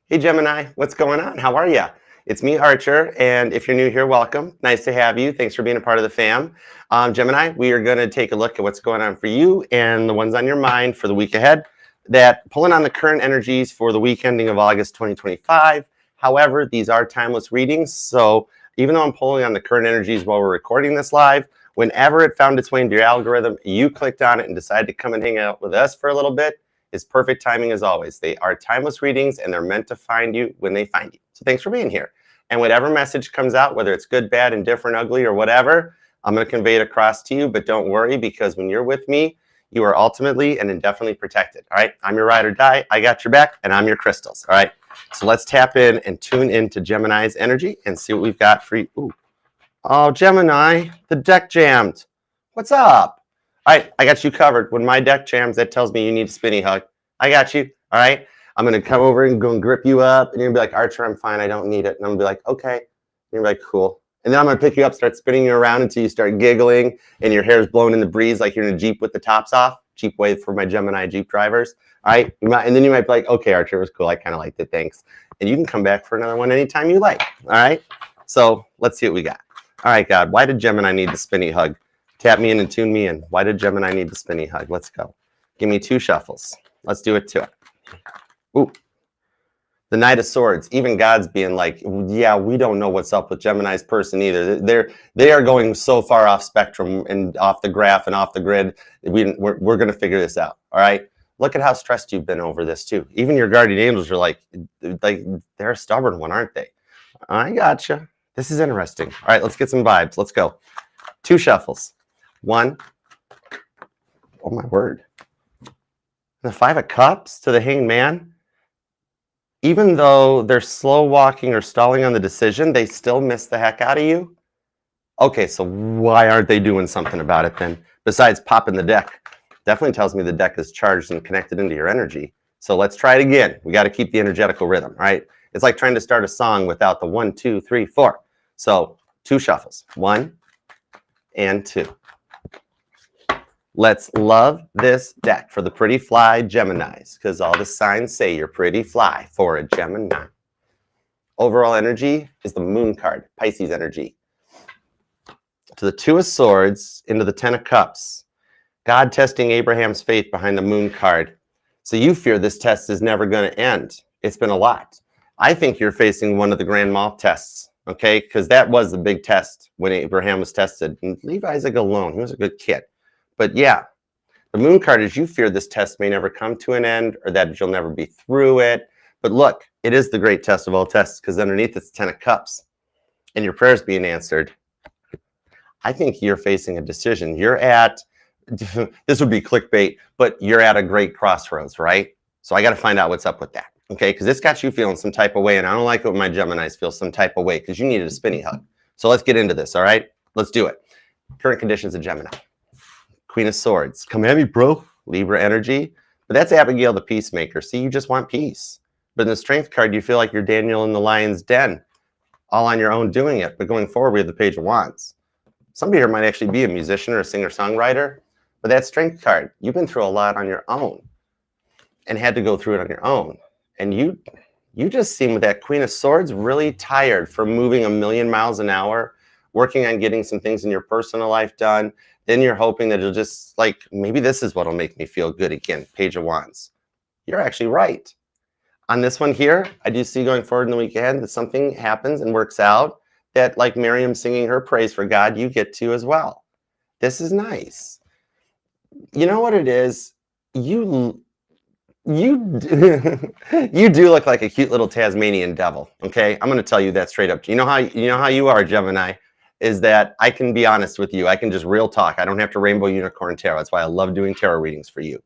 Hey Gemini, what's going on? How are you? It's me, Archer, and if you're new here, welcome. Nice to have you. Thanks for being a part of the fam. Gemini, we are going to take a look at what's going on for you and the ones on your mind for the week ahead. That pulling on the current energies for the week ending of August 2025. However, these are timeless readings, so even though I'm pulling on the current energies while we're recording this live, whenever it found its way into your algorithm, you clicked on it and decided to come and hang out with us for a little bit. Is perfect timing as always. They are timeless readings and they're meant to find you when they find you. So thanks for being here. And whatever message comes out, whether it's good, bad, indifferent, ugly, or whatever, I'm going to convey it across to you. But don't worry, because when you're with me, you are ultimately and indefinitely protected. All right. I'm your ride or die. I got your back and I'm your crystals. All right. So let's tap in and tune into Gemini's energy and see what we've got for you. Ooh. Oh, Gemini, the deck jammed. What's up? All right, I got you covered. When my deck jams, that tells me you need a spinny hug. I got you. All right. I'm going to come over and go and grip you up. And you're going to be like, Archer, I'm fine. I don't need it. And I'm going to be like, okay. And you're like, cool. And then I'm going to pick you up, start spinning you around until you start giggling and your hair's blowing in the breeze like you're in a Jeep with the tops off. Cheap way for my Gemini Jeep drivers. All right. And then you might be like, okay, Archer, it was cool. I kind of liked it. Thanks. And you can come back for another one anytime you like. All right. So let's see what we got. All right, God, why did Gemini need the spinny hug? Tap me in and tune me in. Why did Gemini need the spinny hug? Let's go. Give me 2 shuffles. Let's do it to it. Ooh. The Knight of Swords. Even God's being like, yeah, we don't know what's up with Gemini's person either. They are going so far off spectrum and off the graph and off the grid. We're going to figure this out. All right. Look at how stressed you've been over this too. Even your guardian angels are like they're a stubborn one, aren't they? I gotcha. This is interesting. All right, let's get some vibes. Let's go. 2 shuffles. 1. Oh, my word. The 5 of Cups to the Hanged Man. Even though they're slow walking or stalling on the decision, they still miss the heck out of you. Okay, so why aren't they doing something about it then? Besides popping the deck. Definitely tells me the deck is charged and connected into your energy. So let's try it again. We got to keep the energetical rhythm, right? It's like trying to start a song without the 1, 2, 3, 4. So 2 shuffles, 1 and 2. Let's love this deck for the pretty fly Geminis, because all the signs say you're pretty fly for a Gemini. Overall energy is the Moon card, Pisces energy. To the 2 of Swords, into the 10 of Cups. God testing Abraham's faith behind the Moon card. So you fear this test is never going to end. It's been a lot. I think you're facing one of the Grand Moth tests. Okay, because that was the big test when Abraham was tested. And leave Isaac alone. He was a good kid. But yeah, the Moon card is you fear this test may never come to an end or that you'll never be through it. But look, it is the great test of all tests because underneath it's 10 of Cups and your prayers being answered. I think you're facing a decision. You're at, this would be clickbait, but you're at a great crossroads, right? So I got to find out what's up with that. Okay, because this got you feeling some type of way, and I don't like it when my Geminis feel some type of way because you needed a spinny hug. So let's get into this, all right? Let's do it. Current conditions of Gemini. Queen of Swords. Come at me, bro. Libra energy. But that's Abigail the Peacemaker. See, you just want peace. But in the Strength card, you feel like you're Daniel in the lion's den, all on your own doing it. But going forward, we have the Page of Wands. Somebody here might actually be a musician or a singer-songwriter. But that Strength card, you've been through a lot on your own and had to go through it on your own. And you just seem with that Queen of Swords really tired from moving a million miles an hour, working on getting some things in your personal life done. Then you're hoping that it'll just like, maybe this is what'll make me feel good again. Page of Wands. You're actually right. On this one here, I do see going forward in the weekend that something happens and works out that like Miriam singing her praise for God, you get to as well. This is nice. You know what it is? You you do look like a cute little Tasmanian devil. Okay, I'm going to tell you that straight up. You know how you are, Gemini, is that I can be honest with you. I can just real talk. I don't have to rainbow unicorn tarot. That's why I love doing tarot readings for you.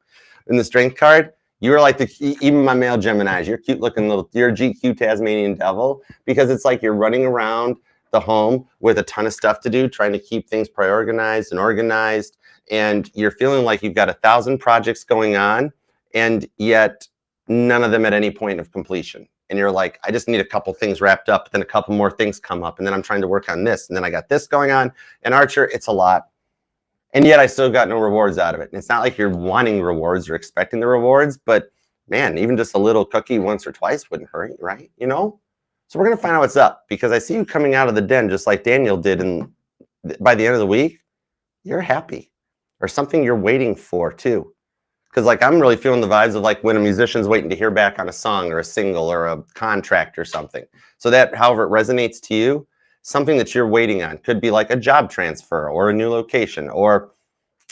In the Strength card, you are like even my male Geminis. You're cute looking you're a GQ Tasmanian devil because it's like you're running around the home with a ton of stuff to do, trying to keep things prioritized and organized, and you're feeling like you've got 1,000 projects going on. And yet none of them at any point of completion. And you're like, I just need a couple things wrapped up. Then a couple more things come up. And then I'm trying to work on this. And then I got this going on. And Archer, it's a lot. And yet I still got no rewards out of it. And it's not like you're wanting rewards or expecting the rewards, but man, even just a little cookie once or twice wouldn't hurt, right? You know? So we're going to find out what's up, because I see you coming out of the den just like Daniel did, and by the end of the week, you're happy, or something you're waiting for too. Because like I'm really feeling the vibes of like when a musician's waiting to hear back on a song or a single or a contract or something. So that, however it resonates to you, something that you're waiting on could be like a job transfer or a new location or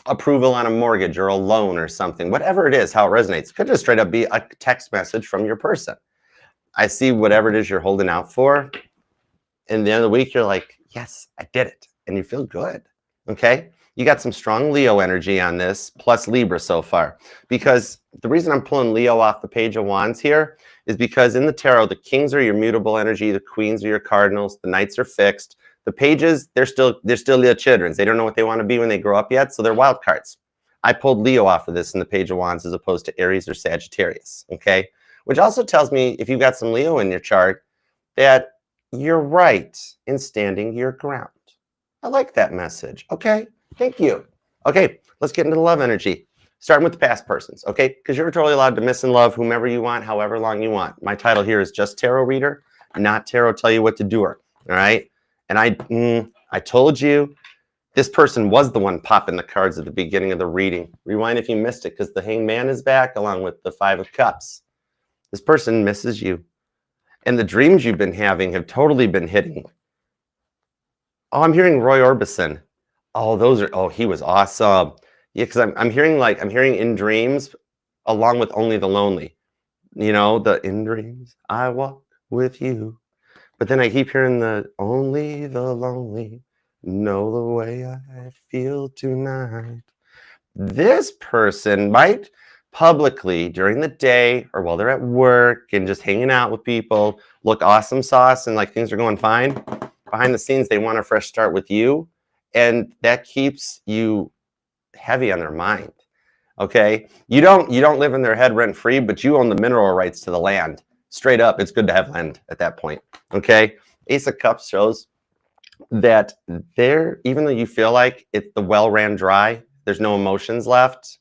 approval on a mortgage or a loan or something. Whatever it is, how it resonates. Could just straight up be a text message from your person. I see whatever it is you're holding out for. And the end of the week, you're like, yes, I did it. And you feel good. Okay. You got some strong Leo energy on this, plus Libra so far. Because the reason I'm pulling Leo off the Page of Wands here is because in the tarot, the kings are your mutable energy, the queens are your cardinals, the knights are fixed. The pages, they're still little children. They don't know what they want to be when they grow up yet, so they're wild cards. I pulled Leo off of this in the Page of Wands as opposed to Aries or Sagittarius, okay? Which also tells me, if you've got some Leo in your chart, that you're right in standing your ground. I like that message, okay? Thank you. Okay, let's get into the love energy. Starting with the past persons, okay? Because you're totally allowed to miss and love whomever you want, however long you want. My title here is just tarot reader, not tarot tell you what to do her, all right? And I told you this person was the one popping the cards at the beginning of the reading. Rewind if you missed it, because the Hanged Man is back along with the Five of Cups. This person misses you. And the dreams you've been having have totally been hitting. Oh, I'm hearing Roy Orbison. Oh, he was awesome. Yeah, because I'm hearing in dreams along with Only the Lonely. You know, the in dreams I walk with you. But then I keep hearing the only the lonely know the way I feel tonight. This person might publicly during the day or while they're at work and just hanging out with people look awesome sauce and like things are going fine. Behind the scenes, they want a fresh start with you. And that keeps you heavy on their mind. Okay. You don't live in their head rent free, but you own the mineral rights to the land. Straight up, it's good to have land at that point. Okay. Ace of Cups shows that even though you feel like the well ran dry, there's no emotions left.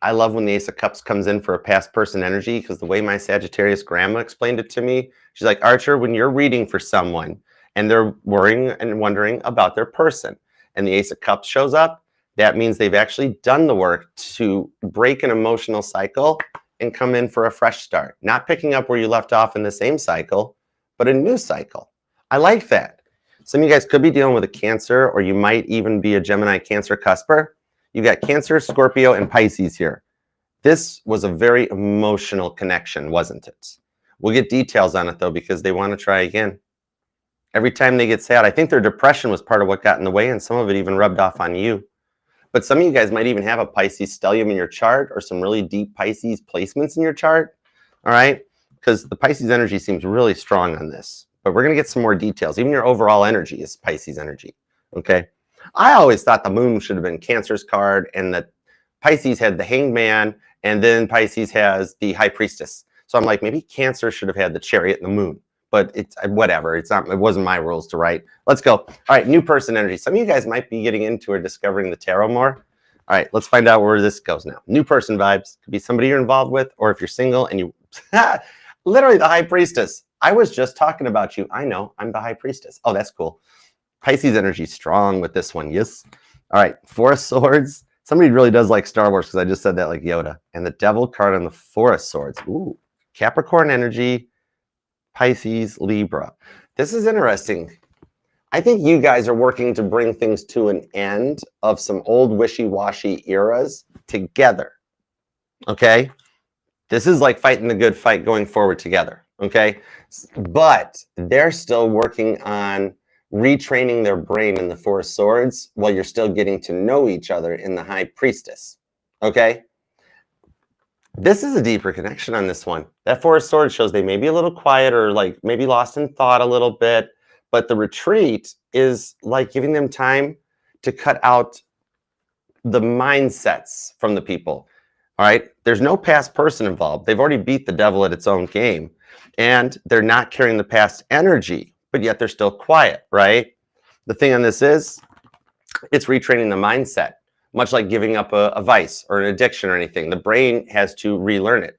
I love when the Ace of Cups comes in for a past person energy, because the way my Sagittarius grandma explained it to me, she's like, Archer, when you're reading for someone and they're worrying and wondering about their person and the Ace of Cups shows up, that means they've actually done the work to break an emotional cycle and come in for a fresh start. Not picking up where you left off in the same cycle, but a new cycle. I like that. Some of you guys could be dealing with a Cancer, or you might even be a Gemini Cancer cusper. You got Cancer, Scorpio, and Pisces here. This was a very emotional connection, wasn't it? We'll get details on it, though, because they want to try again. Every time they get sad, I think their depression was part of what got in the way, and some of it even rubbed off on you. But some of you guys might even have a Pisces stellium in your chart, or some really deep Pisces placements in your chart, all right? Because the Pisces energy seems really strong on this. But we're going to get some more details. Even your overall energy is Pisces energy, okay? I always thought the moon should have been Cancer's card, and that Pisces had the Hanged Man, and then Pisces has the High Priestess. So I'm like, maybe Cancer should have had the Chariot and the moon. But it's whatever. It wasn't my rules to write. Let's go. All right, new person energy. Some of you guys might be getting into or discovering the tarot more. All right, let's find out where this goes now. New person vibes. Could be somebody you're involved with, or if you're single and you... Literally the High Priestess. I was just talking about you. I know, I'm the High Priestess. Oh, that's cool. Pisces energy strong with this one. Yes. All right, Four of Swords. Somebody really does like Star Wars, because I just said that like Yoda. And the Devil card on the Four of Swords. Ooh, Capricorn energy. Pisces, Libra. This is interesting. I think you guys are working to bring things to an end of some old wishy-washy eras together. Okay? This is like fighting the good fight going forward together. Okay? But they're still working on retraining their brain in the Four of Swords while you're still getting to know each other in the High Priestess. Okay? This is a deeper connection on this one. That Four of Swords shows they may be a little quiet, or like maybe lost in thought a little bit, but the retreat is like giving them time to cut out the mindsets from the people. All right. There's no past person involved. They've already beat the devil at its own game, and they're not carrying the past energy, but yet they're still quiet, right? The thing on this is it's retraining the mindset. much like giving up a vice or an addiction or anything. The brain has to relearn it.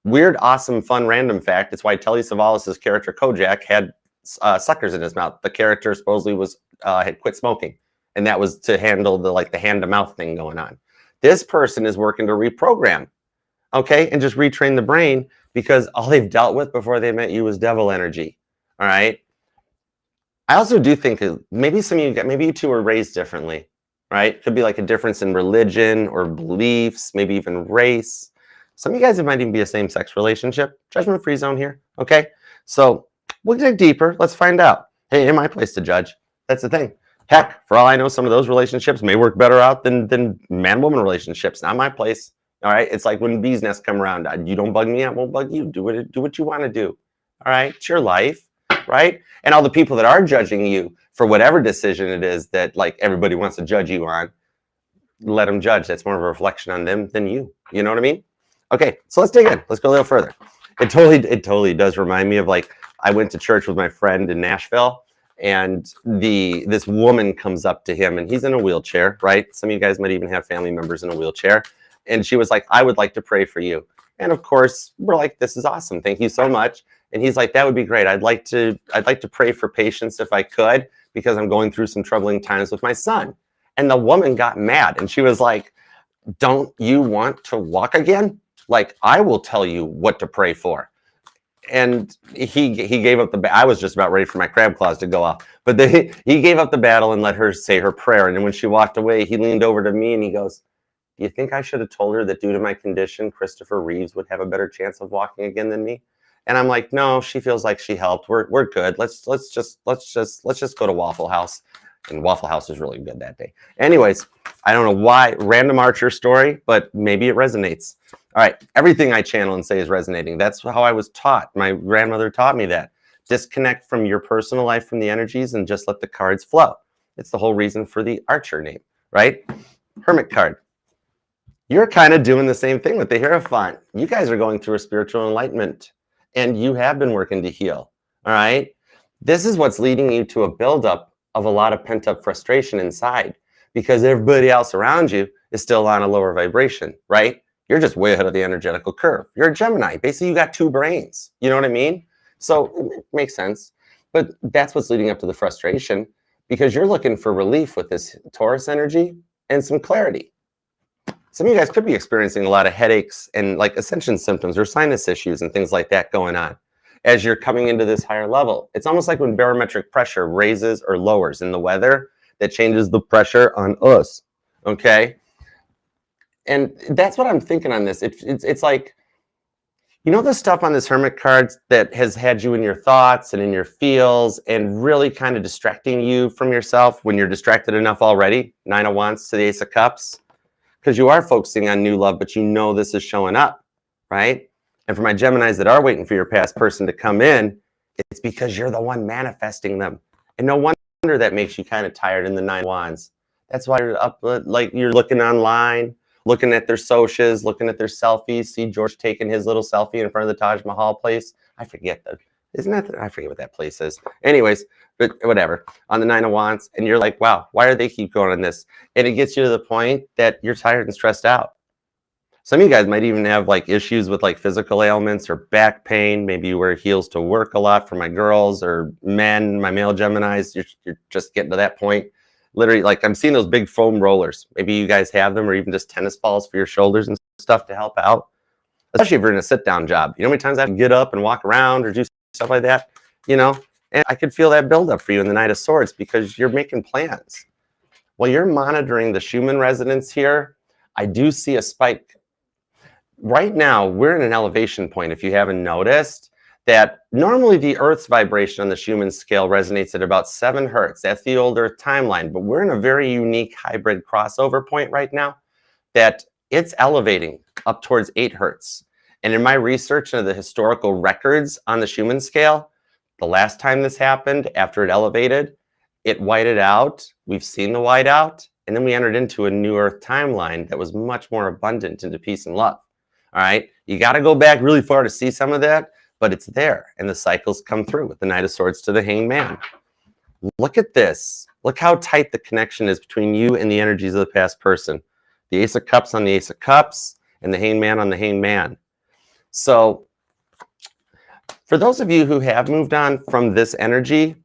Weird, awesome, fun, random fact. It's why Telly Savalas' character Kojak had suckers in his mouth. The character supposedly had quit smoking, and that was to handle the hand-to-mouth thing going on. This person is working to reprogram, okay, and just retrain the brain, because all they've dealt with before they met you was devil energy. All right. I also do think maybe maybe you two were raised differently, right? Could be like a difference in religion or beliefs, maybe even race. Some of you guys, it might even be a same-sex relationship. Judgment-free zone here, okay? So we'll dig deeper. Let's find out. Hey, ain't my place to judge. That's the thing. Heck, for all I know, some of those relationships may work better out than man-woman relationships. Not my place. All right. It's like when bees nests come around. You don't bug me, I won't bug you. Do what you want to do. All right. It's your life, right? And all the people that are judging you for whatever decision it is that like everybody wants to judge you on, let them judge. That's more of a reflection on them than you. You know what I mean? Okay, so let's dig in. Let's go a little further. It totally does remind me of, like, I went to church with my friend in Nashville, and this woman comes up to him, and he's in a wheelchair, right? Some of you guys might even have family members in a wheelchair. And she was like, I would like to pray for you. And of course, we're like, this is awesome. Thank you so much. And he's like, that would be great. I'd like to pray for patience if I could, because I'm going through some troubling times with my son. And the woman got mad, and she was like, don't you want to walk again? Like, I will tell you what to pray for. And he gave up the I was just about ready for my crab claws to go off. But he gave up the battle and let her say her prayer. And then when she walked away, he leaned over to me and he goes, do you think I should have told her that due to my condition, Christopher Reeves would have a better chance of walking again than me? And I'm like, no, she feels like she helped. We're good. Let's just go to Waffle House. And Waffle House was really good that day. Anyways, I don't know why, random Archer story, but maybe it resonates. All right, everything I channel and say is resonating. That's how I was taught. My grandmother taught me that. Disconnect from your personal life from the energies and just let the cards flow. It's the whole reason for the Archer name, right? Hermit card. You're kind of doing the same thing with the Hierophant. You guys are going through a spiritual enlightenment, and you have been working to heal, all right? This is what's leading you to a buildup of a lot of pent-up frustration inside, because everybody else around you is still on a lower vibration, right? You're just way ahead of the energetical curve. You're a Gemini. Basically, you got two brains. You know what I mean? So it makes sense. But that's what's leading up to the frustration, because you're looking for relief with this Taurus energy and some clarity. Some of you guys could be experiencing a lot of headaches and like ascension symptoms or sinus issues and things like that going on as you're coming into this higher level. It's almost like when barometric pressure raises or lowers in the weather, that changes the pressure on us, okay? And that's what I'm thinking on this. It's like, you know, the stuff on this Hermit cards that has had you in your thoughts and in your feels and really kind of distracting you from yourself when you're distracted enough already? Nine of Wands to the Ace of Cups. Because you are focusing on new love, but you know this is showing up, right? And for my Geminis that are waiting for your past person to come in, it's because you're the one manifesting them. And no wonder that makes you kind of tired in the Nine of Wands. That's why you're up, like you're looking online, looking at their socials, looking at their selfies. See George taking his little selfie in front of the Taj Mahal place. I forget that. Isn't that, I forget what that place is. Anyways, but whatever, on the Nine of Wands, and you're like, wow, why do they keep going on this? And it gets you to the point that you're tired and stressed out. Some of you guys might even have like issues with like physical ailments or back pain. Maybe you wear heels to work a lot for my girls or men, my male Geminis. You're just getting to that point. Literally, like I'm seeing those big foam rollers. Maybe you guys have them, or even just tennis balls for your shoulders and stuff to help out. Especially if you're in a sit-down job. You know how many times I have to get up and walk around or do stuff like that? You know? And I could feel that buildup for you in the Knight of Swords because you're making plans. While you're monitoring the Schumann resonance here, I do see a spike. Right now, we're in an elevation point, if you haven't noticed, that normally the Earth's vibration on the Schumann scale resonates at about 7 hertz. That's the old Earth timeline. But we're in a very unique hybrid crossover point right now that it's elevating up towards 8 hertz. And in my research into the historical records on the Schumann scale, the last time this happened, after it elevated, it whited out. We've seen the whiteout. And then we entered into a new Earth timeline that was much more abundant into peace and love. All right. You got to go back really far to see some of that, but it's there. And the cycles come through with the Knight of Swords to the Hanged Man. Look at this. Look how tight the connection is between you and the energies of the past person. The Ace of Cups on the Ace of Cups, and the Hanged Man on the Hanged Man. So for those of you who have moved on from this energy,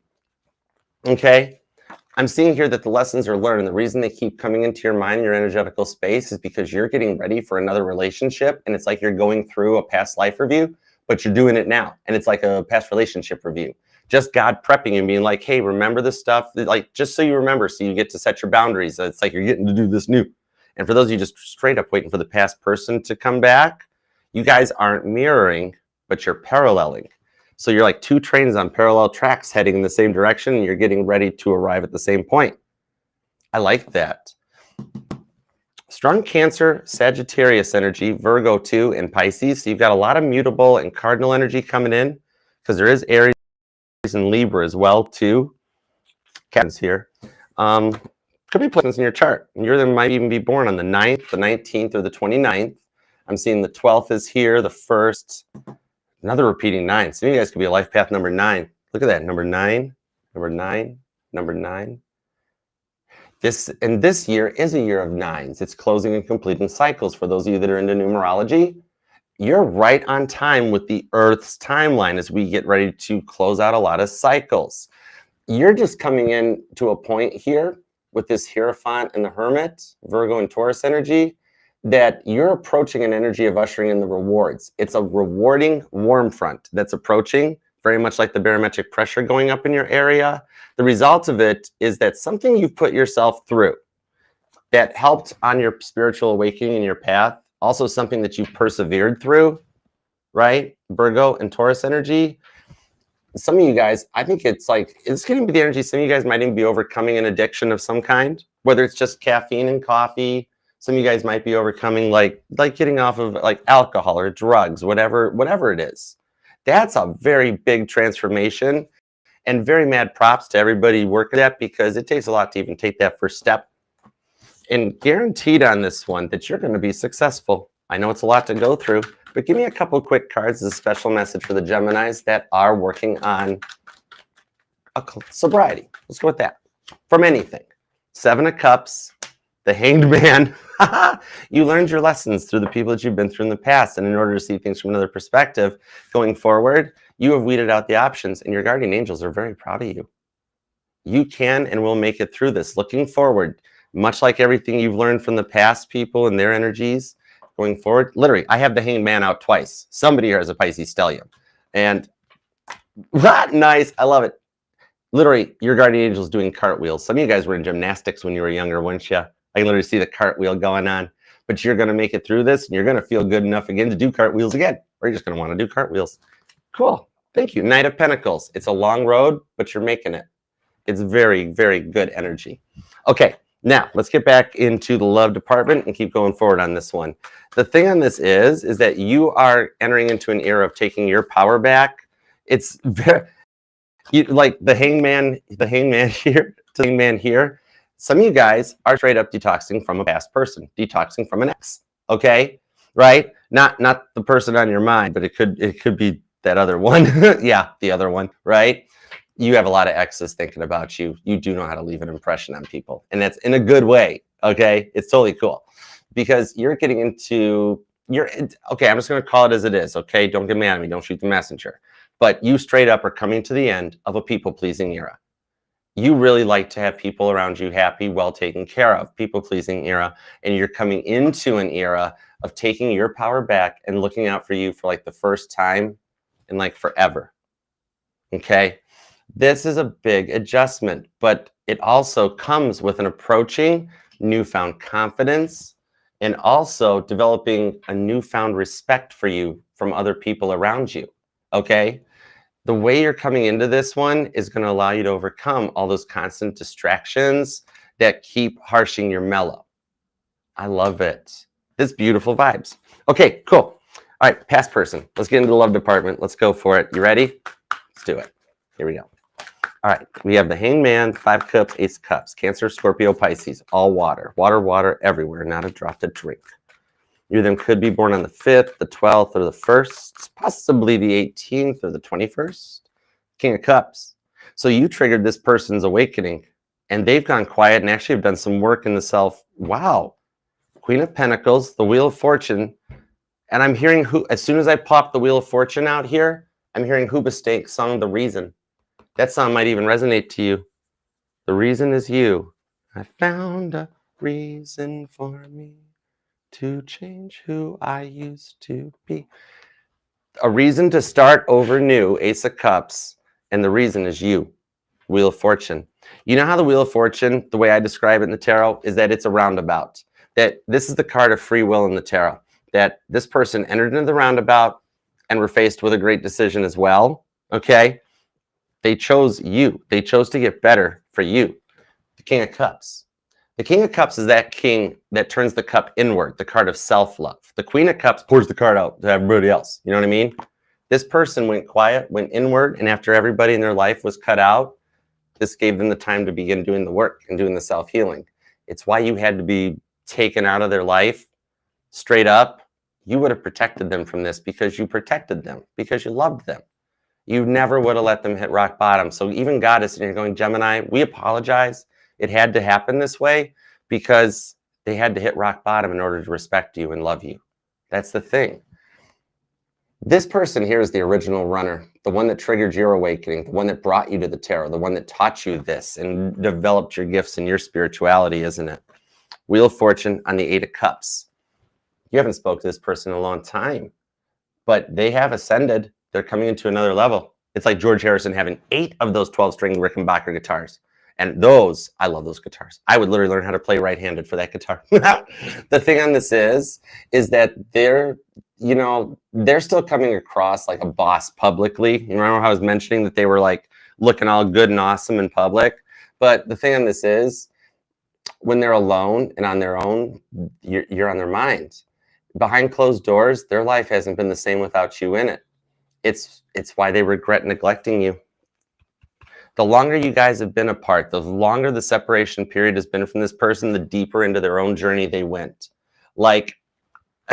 okay, I'm seeing here that the lessons are learned. The reason they keep coming into your mind, your energetical space, is because you're getting ready for another relationship. And it's like you're going through a past life review, but you're doing it now. And it's like a past relationship review. Just God prepping you and being like, hey, remember this stuff? Like, just so you remember, so you get to set your boundaries. It's like you're getting to do this new. And for those of you just straight up waiting for the past person to come back, you guys aren't mirroring, but you're paralleling. So you're like two trains on parallel tracks heading in the same direction, and you're getting ready to arrive at the same point. I like that. Strong Cancer, Sagittarius energy, Virgo too, and Pisces. So you've got a lot of mutable and cardinal energy coming in, because there is Aries and Libra as well too. Captains here. Could be placements in your chart. You might even be born on the 9th, the 19th, or the 29th. I'm seeing the 12th is here, the 1st. Another repeating 9. Some of you guys could be a life path number 9. Look at that. Number 9, number 9, number 9. This year is a year of 9s. It's closing and completing cycles. For those of you that are into numerology, you're right on time with the Earth's timeline as we get ready to close out a lot of cycles. You're just coming in to a point here with this Hierophant and the Hermit, Virgo and Taurus energy, that you're approaching an energy of ushering in the rewards. It's a rewarding warm front that's approaching, very much like the barometric pressure going up in your area. The result of it is that something you've put yourself through that helped on your spiritual awakening in your path, also something that you persevered through, right? Virgo and Taurus energy. Some of you guys, I think it's going to be the energy. Some of you guys might even be overcoming an addiction of some kind, whether it's just caffeine and coffee. Some of you guys might be overcoming like getting off of like alcohol or drugs, whatever it is. That's a very big transformation, and very mad props to everybody working that, because it takes a lot to even take that first step. And guaranteed on this one that you're going to be successful. I know it's a lot to go through, but give me a couple quick cards as a special message for the Geminis that are working on a sobriety. Let's go with that. From anything. 7 of Cups, the Hanged Man. You learned your lessons through the people that you've been through in the past, and in order to see things from another perspective going forward, you have weeded out the options, and your guardian angels are very proud of you. You can and will make it through this. Looking forward, much like everything you've learned from the past people and their energies, going forward, literally, I have the Hanged Man out twice. Somebody here has a Pisces stellium. And what? Nice. I love it. Literally, your guardian angel is doing cartwheels. Some of you guys were in gymnastics when you were younger, weren't you? I can literally see the cartwheel going on. But you're going to make it through this, and you're going to feel good enough again to do cartwheels again. Or you're just going to want to do cartwheels. Cool. Thank you. Knight of Pentacles. It's a long road, but you're making it. It's very, very good energy. Okay. Now, let's get back into the love department and keep going forward on this one. The thing on this is that you are entering into an era of taking your power back. It's very, like the hangman here. Some of you guys are straight up detoxing from a past person, detoxing from an ex. Okay, right? Not the person on your mind, but it could be that other one. Yeah, the other one, right? You have a lot of exes thinking about you. You do know how to leave an impression on people. And that's in a good way, okay? It's totally cool. Because you're getting into, okay, I'm just going to call it as it is, okay? Don't get mad at me. Don't shoot the messenger. But you straight up are coming to the end of a people-pleasing era. You really like to have people around you happy, well taken care of, people-pleasing era. And you're coming into an era of taking your power back and looking out for you for like the first time in like forever, okay? This is a big adjustment, but it also comes with an approaching newfound confidence and also developing a newfound respect for you from other people around you, okay? The way you're coming into this one is going to allow you to overcome all those constant distractions that keep harshing your mellow. I love it. This beautiful vibes. Okay, cool. All right, past person. Let's get into the love department. Let's go for it. You ready? Let's do it. Here we go. All right, we have the Hanged Man, 5 Cups, Ace of Cups, Cancer, Scorpio, Pisces, all water. Water, water everywhere, not a drop to drink. You then could be born on the 5th, the 12th, or the 1st, possibly the 18th or the 21st. King of Cups. So you triggered this person's awakening, and they've gone quiet and actually have done some work in the self. Wow, Queen of Pentacles, the Wheel of Fortune, and I'm hearing who, as soon as I pop the Wheel of Fortune out here, I'm hearing Hoobastank's song, The Reason. That song might even resonate to you. The reason is you. I found a reason for me to change who I used to be. A reason to start over new, Ace of Cups, and the reason is you, Wheel of Fortune. You know how the Wheel of Fortune, the way I describe it in the tarot, is that it's a roundabout. That this is the card of free will in the tarot. That this person entered into the roundabout and were faced with a great decision as well, okay? They chose you. They chose to get better for you. The King of Cups. The King of Cups is that king that turns the cup inward, the card of self-love. The Queen of Cups pours the card out to everybody else. You know what I mean? This person went quiet, went inward, and after everybody in their life was cut out, this gave them the time to begin doing the work and doing the self-healing. It's why you had to be taken out of their life straight up. You would have protected them from this because you protected them, because you loved them. You never would have let them hit rock bottom. So even God is sitting here going, Gemini, we apologize. It had to happen this way because they had to hit rock bottom in order to respect you and love you. That's the thing. This person here is the original runner, the one that triggered your awakening, the one that brought you to the tarot, the one that taught you this and developed your gifts and your spirituality, isn't it? Wheel of Fortune on the Eight of Cups. You haven't spoke to this person in a long time, but they have ascended. They're coming into another level. It's like George Harrison having 8 of those 12-string Rickenbacker guitars. And those, I love those guitars. I would literally learn how to play right-handed for that guitar. The thing on this is that they're, you know, they're still coming across like a boss publicly. You remember how I was mentioning that they were like looking all good and awesome in public? But the thing on this is when they're alone and on their own, you're on their mind. Behind closed doors, their life hasn't been the same without you in it. It's why they regret neglecting you. The longer you guys have been apart, the longer the separation period has been from this person, the deeper into their own journey they went. Like,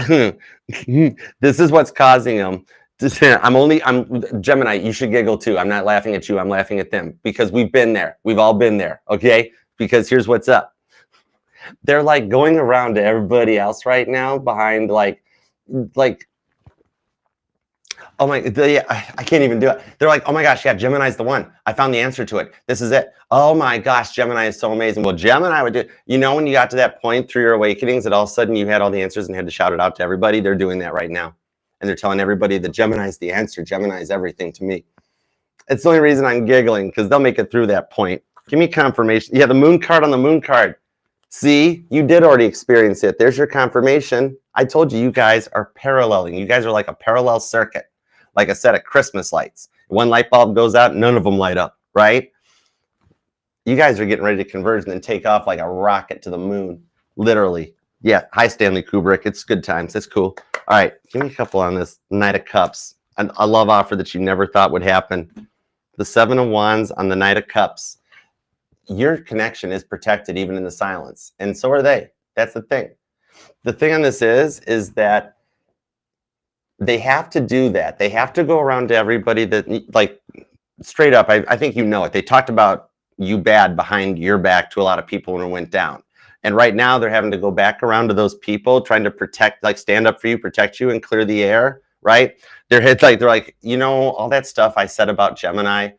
this is what's causing them. I'm Gemini, you should giggle too. I'm not laughing at you, I'm laughing at them because we've been there. We've all been there, okay? Because here's what's up. They're like going around to everybody else right now behind like, oh my, yeah, I can't even do it. They're like, oh my gosh, yeah, Gemini's the one. I found the answer to it. This is it. Oh my gosh, Gemini is so amazing. Well, Gemini would do, you know, when you got to that point through your awakenings that all of a sudden you had all the answers and had to shout it out to everybody. They're doing that right now. And they're telling everybody that Gemini is the answer. Gemini is everything to me. It's the only reason I'm giggling because they'll make it through that point. Give me confirmation. Yeah, the moon card on the moon card. See, you did already experience it. There's your confirmation. I told you, you guys are paralleling. You guys are like a parallel circuit, like a set of Christmas lights. One light bulb goes out, none of them light up, right? You guys are getting ready to converge and then take off like a rocket to the moon, literally. Yeah, hi, Stanley Kubrick. It's good times. It's cool. All right, give me a couple on this Knight of Cups. A love offer that you never thought would happen. The Seven of Wands on the Knight of Cups. Your connection is protected even in the silence, and so are they. That's the thing. The thing on this is that they have to do that. They have to go around to everybody that, like, straight up, I think you know it. They talked about you bad behind your back to a lot of people when it went down. And right now they're having to go back around to those people trying to protect, like stand up for you, protect you and clear the air, right? They're like, you know, all that stuff I said about Gemini,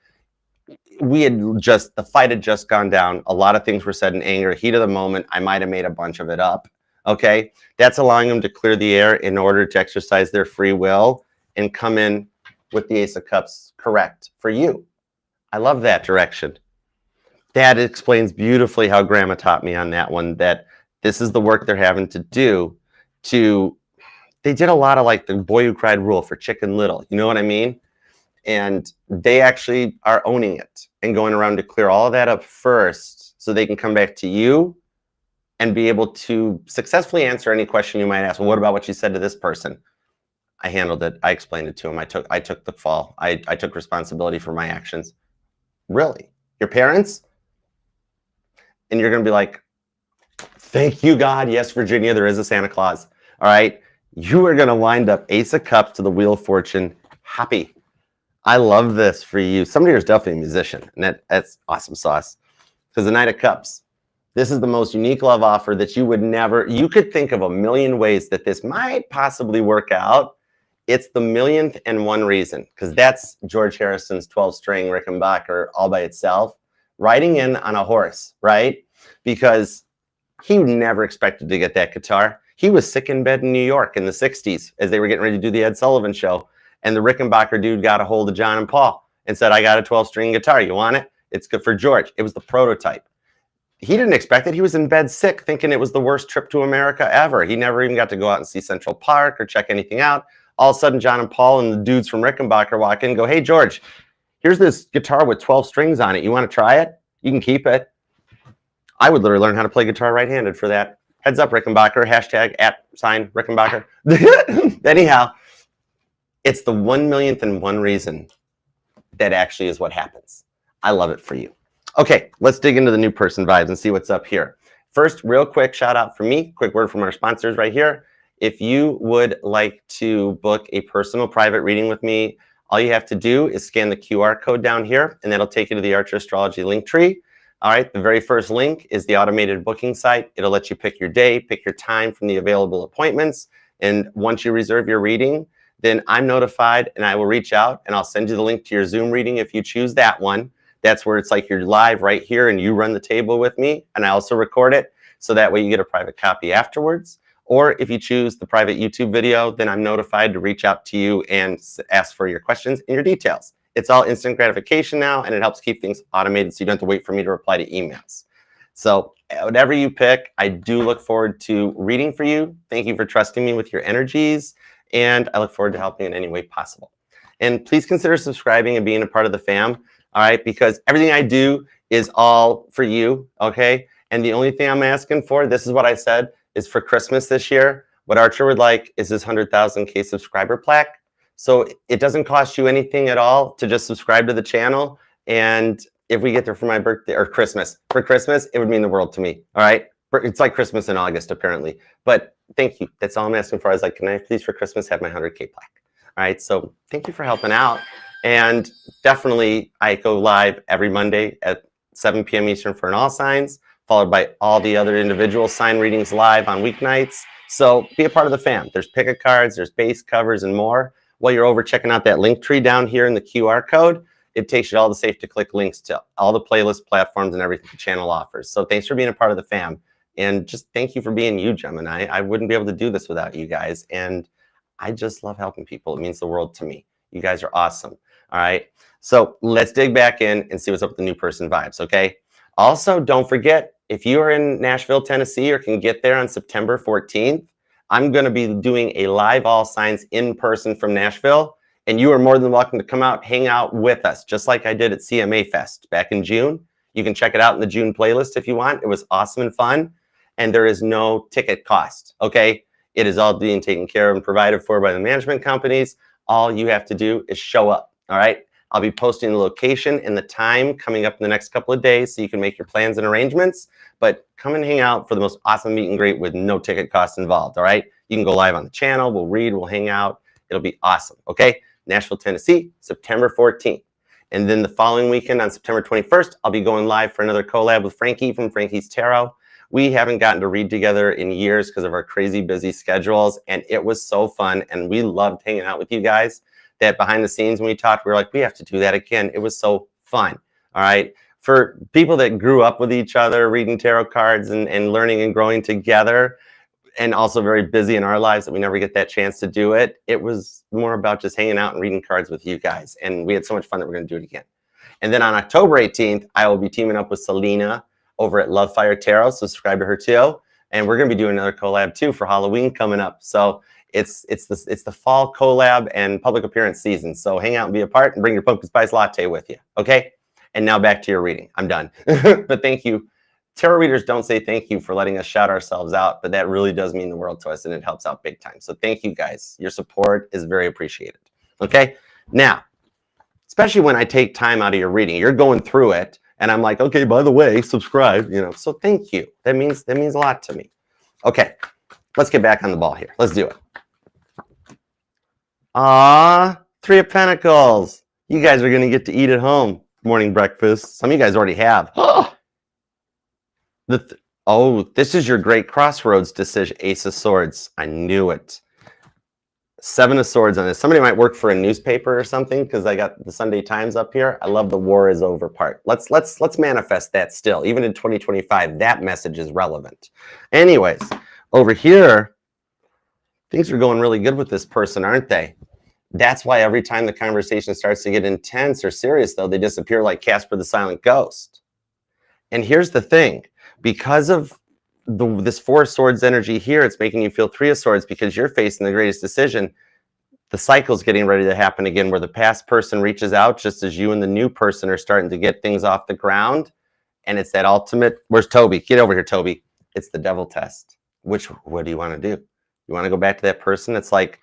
the fight had just gone down. A lot of things were said in anger, heat of the moment. I might have made a bunch of it up. Okay, that's allowing them to clear the air in order to exercise their free will and come in with the Ace of Cups correct for you. I love that direction. That explains beautifully how Grandma taught me on that one, that this is the work they're having to do they did a lot of like the Boy Who Cried rule for Chicken Little. You know what I mean? And they actually are owning it and going around to clear all of that up first so they can come back to you and be able to successfully answer any question you might ask. Well, what about what you said to this person? I handled it. I explained it to him. I took the fall. I took responsibility for my actions. Really? Your parents? And you're going to be like, thank you, God. Yes, Virginia, there is a Santa Claus. All right. You are going to wind up Ace of Cups to the Wheel of Fortune. Happy. I love this for you. Somebody who's definitely a musician. And that's awesome sauce. Because the Knight of Cups. This is the most unique love offer that you would never, you could think of a million ways that this might possibly work out. It's the millionth and one reason, because that's George Harrison's 12-string Rickenbacker all by itself, riding in on a horse, right? Because he never expected to get that guitar. He was sick in bed in New York in the 60s as they were getting ready to do the Ed Sullivan Show. And the Rickenbacker dude got a hold of John and Paul and said, I got a 12-string guitar. You want it? It's good for George. It was the prototype. He didn't expect it. He was in bed sick, thinking it was the worst trip to America ever. He never even got to go out and see Central Park or check anything out. All of a sudden, John and Paul and the dudes from Rickenbacker walk in and go, hey, George, here's this guitar with 12 strings on it. You want to try it? You can keep it. I would literally learn how to play guitar right-handed for that. Heads up, Rickenbacker, hashtag @Rickenbacker. Anyhow, it's the 1,000,000th reason that actually is what happens. I love it for you. Okay, let's dig into the new person vibes and see what's up here. First, real quick shout out from me, quick word from our sponsors right here. If you would like to book a personal private reading with me, all you have to do is scan the QR code down here, and that'll take you to the Archer Astrology link tree. All right, the very first link is the automated booking site. It'll let you pick your day, pick your time from the available appointments. And once you reserve your reading, then I'm notified and I will reach out and I'll send you the link to your Zoom reading if you choose that one. That's where it's like you're live right here and you run the table with me, and I also record it so that way you get a private copy afterwards. Or if you choose the private YouTube video, then I'm notified to reach out to you and ask for your questions and your details. It's all instant gratification now, and it helps keep things automated so you don't have to wait for me to reply to emails. So whatever you pick, I do look forward to reading for you. Thank you for trusting me with your energies, and I look forward to helping in any way possible. And please consider subscribing and being a part of the fam. All right, because everything I do is all for you, okay? And the only thing I'm asking for, this is what I said, is for Christmas this year, what Archer would like is this 100,000K subscriber plaque. So it doesn't cost you anything at all to just subscribe to the channel. And if we get there for my birthday or Christmas, for Christmas, it would mean the world to me, all right? It's like Christmas in August, apparently. But thank you, that's all I'm asking for. I was like, can I please for Christmas have my 100K plaque? All right, so thank you for helping out. And definitely, I go live every Monday at 7 p.m. Eastern for an all signs, followed by all the other individual sign readings live on weeknights. So be a part of the fam. There's pick-a cards, there's base covers, and more. While you're over checking out that link tree down here in the QR code, it takes you to all the safe to click links to all the playlist platforms and everything the channel offers. So thanks for being a part of the fam. And just thank you for being you, Gemini. I wouldn't be able to do this without you guys. And I just love helping people. It means the world to me. You guys are awesome. All right, so let's dig back in and see what's up with the new person vibes, okay? Also, don't forget, if you are in Nashville, Tennessee, or can get there on September 14th, I'm going to be doing a live all signs in person from Nashville, and you are more than welcome to come out, hang out with us, just like I did at CMA Fest back in June. You can check it out in the June playlist if you want. It was awesome and fun, and there is no ticket cost, okay? It is all being taken care of and provided for by the management companies. All you have to do is show up. All right, I'll be posting the location and the time coming up in the next couple of days so you can make your plans and arrangements, but come and hang out for the most awesome meet and greet with no ticket costs involved, all right? You can go live on the channel, we'll read, we'll hang out. It'll be awesome, okay? Nashville, Tennessee, September 14th. And then the following weekend on September 21st, I'll be going live for another collab with Frankie from Frankie's Tarot. We haven't gotten to read together in years because of our crazy busy schedules, and it was so fun, and we loved hanging out with you guys. That behind the scenes when we talked, we were like, we have to do that again. It was so fun. All right. For people that grew up with each other, reading tarot cards and learning and growing together, and also very busy in our lives that we never get that chance to do it, it was more about just hanging out and reading cards with you guys. And we had so much fun that we're going to do it again. And then on October 18th, I will be teaming up with Selena over at Love Fire Tarot. Subscribe to her too. And we're going to be doing another collab too for Halloween coming up. So it's the fall collab and public appearance season. So hang out and be a part and bring your pumpkin spice latte with you. Okay. And now back to your reading. I'm done. But thank you. Tarot readers don't say thank you for letting us shout ourselves out, but that really does mean the world to us and it helps out big time. So thank you guys. Your support is very appreciated. Okay. Now, especially when I take time out of your reading, you're going through it and I'm like, okay, by the way, subscribe, you know, so thank you. That means a lot to me. Okay. Let's get back on the ball here. Let's do it. Three of Pentacles. You guys are going to get to eat at home. Morning breakfast. Some of you guys already have. Oh, this is your great crossroads decision. Ace of Swords. I knew it. Seven of Swords on this. Somebody might work for a newspaper or something because I got the Sunday Times up here. I love the war is over part. Let's manifest that still. Even in 2025, that message is relevant. Anyways, over here, things are going really good with this person, aren't they? That's why every time the conversation starts to get intense or serious, though, they disappear like Casper the Silent Ghost. And here's the thing. Because of this Four of Swords energy here, it's making you feel Three of Swords because you're facing the greatest decision. The cycle's getting ready to happen again where the past person reaches out just as you and the new person are starting to get things off the ground. And it's that ultimate, where's Toby? Get over here, Toby. It's the devil test. What do you want to do? You want to go back to that person? It's like,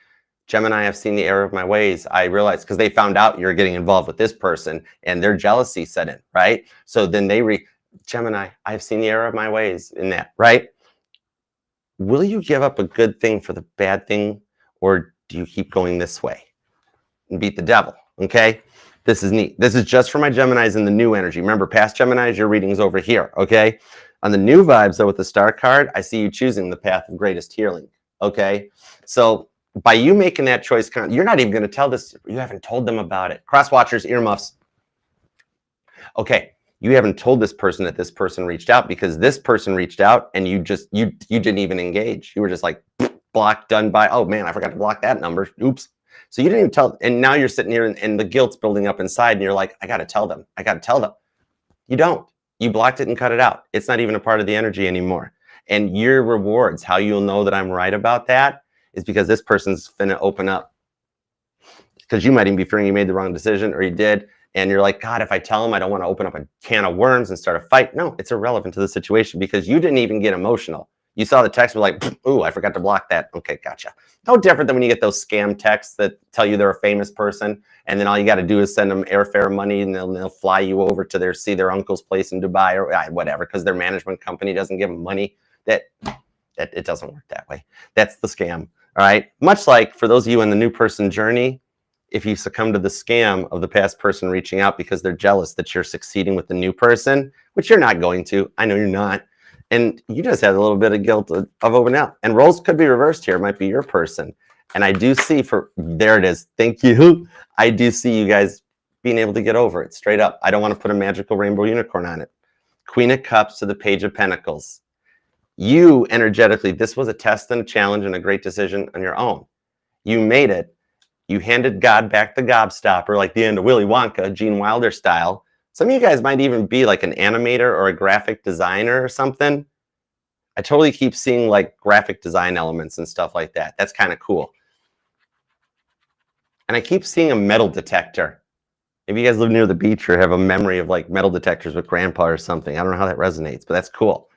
Gemini, I've seen the error of my ways. I realized because they found out you're getting involved with this person and their jealousy set in, right? So then Gemini, I've seen the error of my ways in that, right? Will you give up a good thing for the bad thing, or do you keep going this way and beat the devil? Okay, this is neat. This is just for my Geminis in the new energy. Remember, past Geminis, your reading's over here, okay? On the new vibes, though, with the star card, I see you choosing the path of greatest healing, okay? So by you making that choice, you're not even going to tell this. You haven't told them about it. Cross watchers, earmuffs. Okay, you haven't told this person that this person reached out because this person reached out and you didn't even engage. You were just like, block, done by, oh man, I forgot to block that number. Oops. So you didn't even tell. And now you're sitting here and the guilt's building up inside and you're like, I got to tell them. I got to tell them. You don't. You blocked it and cut it out. It's not even a part of the energy anymore. And your rewards, how you'll know that I'm right about that, is because this person's finna open up. Because you might even be fearing you made the wrong decision or you did. And you're like, God, if I tell them, I don't want to open up a can of worms and start a fight. No, it's irrelevant to the situation because you didn't even get emotional. You saw the text, were like, ooh, I forgot to block that. Okay, gotcha. No different than when you get those scam texts that tell you they're a famous person. And then all you got to do is send them airfare money and they'll fly you over to see their uncle's place in Dubai or whatever because their management company doesn't give them money. That it doesn't work that way. That's the scam. All right. Much like for those of you in the new person journey, if you succumb to the scam of the past person reaching out because they're jealous that you're succeeding with the new person, which you're not going to, I know you're not, and you just have a little bit of guilt of opening out. And roles could be reversed here. It might be your person. And I do see there it is. Thank you. I do see you guys being able to get over it straight up. I don't want to put a magical rainbow unicorn on it. Queen of Cups to the Page of Pentacles. You energetically, this was a test and a challenge and a great decision on your own. You made it. You handed God back the gobstopper, like the end of Willy Wonka, Gene Wilder style. Some of you guys might even be like an animator or a graphic designer or something. I totally keep seeing like graphic design elements and stuff like that. That's kind of cool. And I keep seeing a metal detector. Maybe you guys live near the beach or have a memory of like metal detectors with grandpa or something. I don't know how that resonates, but that's cool.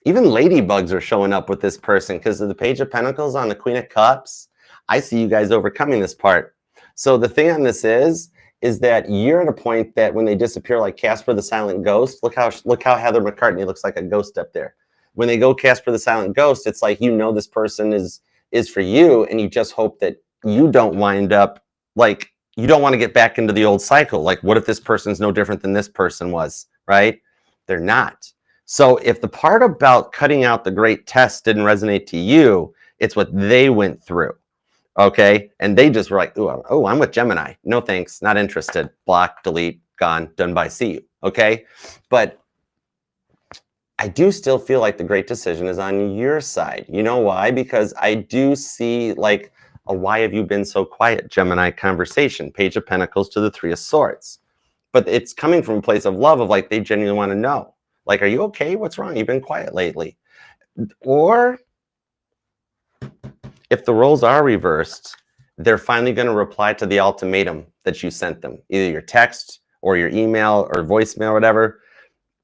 Even ladybugs are showing up with this person because of the Page of Pentacles on the Queen of Cups. I see you guys overcoming this part. So the thing on this is that you're at a point that when they disappear like Casper the Silent Ghost, look how Heather McCartney looks like a ghost up there. When they go Casper the Silent Ghost, it's like you know this person is for you and you just hope that you don't wind up like you don't want to get back into the old cycle. Like what if this person's no different than this person was, right? They're not. So if the part about cutting out the great test didn't resonate to you, it's what they went through. Okay. And they just were like, oh, I'm with Gemini. No, thanks. Not interested. Block, delete, gone, done by, see you. Okay. But I do still feel like the great decision is on your side. You know why? Because I do see like a why have you been so quiet Gemini conversation, Page of Pentacles to the Three of Swords. But it's coming from a place of love of like they genuinely want to know. Like, are you okay? What's wrong? You've been quiet lately. Or if the roles are reversed, they're finally going to reply to the ultimatum that you sent them, either your text or your email or voicemail or whatever.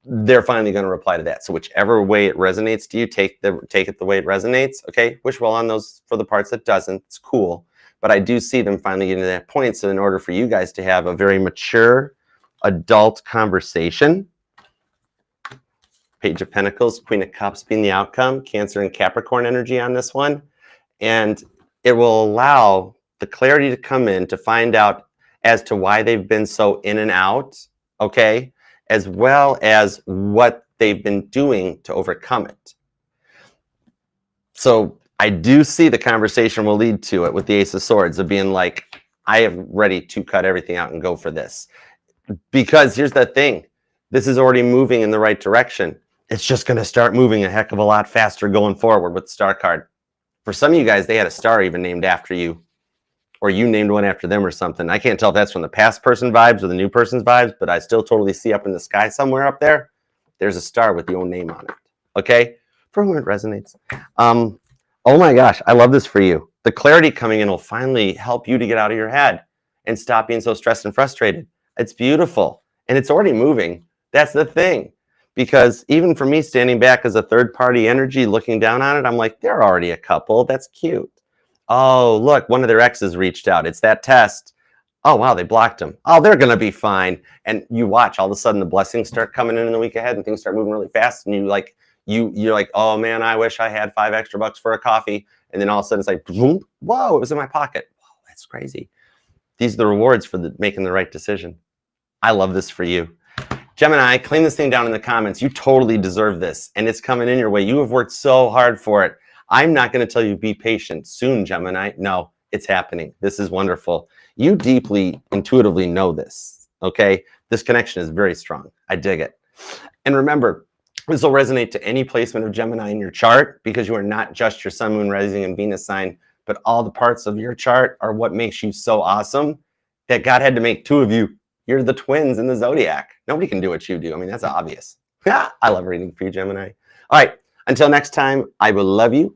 They're finally going to reply to that. So whichever way it resonates to you, take it the way it resonates. Okay, wish well on those for the parts that doesn't. It's cool. But I do see them finally getting to that point. So in order for you guys to have a very mature adult conversation, Page of Pentacles, Queen of Cups being the outcome, Cancer and Capricorn energy on this one. And it will allow the clarity to come in to find out as to why they've been so in and out, okay, as well as what they've been doing to overcome it. So I do see the conversation will lead to it with the Ace of Swords of being like, I am ready to cut everything out and go for this. Because here's the thing, this is already moving in the right direction. It's just going to start moving a heck of a lot faster going forward with the star card. For some of you guys, they had a star even named after you, or you named one after them or something. I can't tell if that's from the past person vibes or the new person's vibes, but I still totally see up in the sky somewhere up there, there's a star with your own name on it. Okay? For whom it resonates. Oh my gosh, I love this for you. The clarity coming in will finally help you to get out of your head and stop being so stressed and frustrated. It's beautiful, and it's already moving. That's the thing. Because even for me standing back as a third-party energy looking down on it, I'm like, they're already a couple. That's cute. Oh, look, one of their exes reached out. It's that test. Oh, wow, they blocked them. Oh, they're going to be fine. And you watch, all of a sudden the blessings start coming in the week ahead and things start moving really fast. And you're like, oh, man, I wish I had $5 extra for a coffee. And then all of a sudden it's like, boom, whoa, it was in my pocket. Whoa, that's crazy. These are the rewards for making the right decision. I love this for you. Gemini, claim this thing down in the comments. You totally deserve this, and it's coming in your way. You have worked so hard for it. I'm not going to tell you be patient. Soon, Gemini. No, it's happening. This is wonderful. You deeply, intuitively know this, okay? This connection is very strong. I dig it. And remember, this will resonate to any placement of Gemini in your chart because you are not just your sun, moon, rising, and Venus sign, but all the parts of your chart are what makes you so awesome that God had to make two of you. You're the twins in the Zodiac. Nobody can do what you do. I mean, that's obvious. I love reading for you, Gemini. All right. Until next time, I will love you